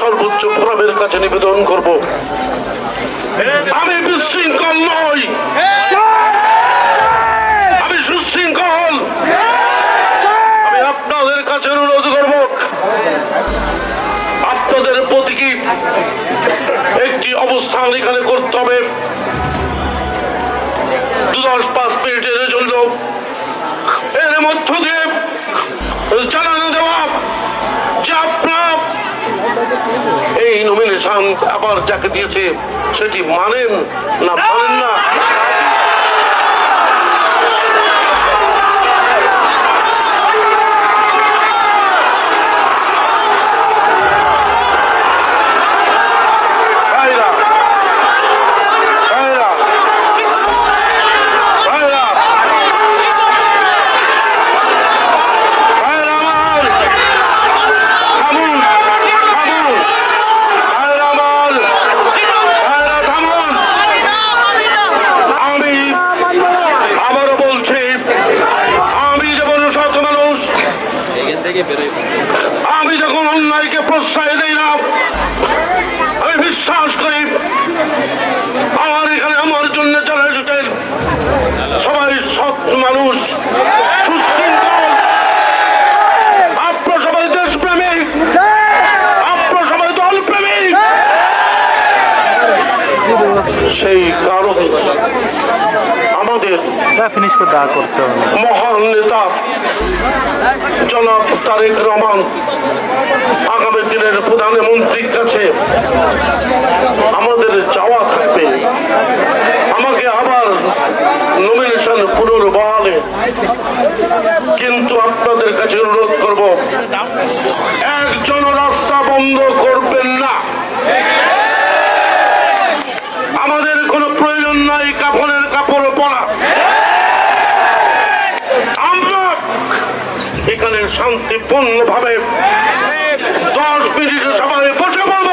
সর্বোচ্চ ফোরামের কাছে নিবেদন করব, আমি বিশৃঙ্খল নই, আমি সুশৃঙ্খল। আমি আপনাদের কাছে অনুরোধ করব, আপনাদের প্রতীকী একটি অবস্থান এখানে করতে হবে। 10-5 মিনিটের জন্য এর মধ্য দিয়ে জানানো দেওয়া যে আপনার এই নমিনেশন আবার যাকে দিয়েছে সেটি মানেন না মানেন না। আমি যখন অন্যায়কে প্রশ্রয় দিই না, আমি বিশ্বাস করি আমার এখানে আমার জন্য যারা এসেছেন সবাই সৎ মানুষ, সুশৃঙ্খল, আপনারা সবাই দেশপ্রেমিক, আপনারা সবাই দলপ্রেমিক। সেই কারণে আমাদের মহান নেতা জনাব তারেক রহমান আগামী দিনের প্রধানমন্ত্রীর কাছে আমাদের চাওয়া থাকবে, আমাকে আবার নমিনেশন পুনর্বহালে। কিন্তু আপনাদের কাছে অনুরোধ করব, একজন রাস্তা বন্ধ করবেন না। আমাদের কোনো প্রয়োজন নাই কাপড়ের কাপড় পরা। আমরা এখানে শান্তিপূর্ণভাবে 10 মিনিটের সবাই বসে পড়ব।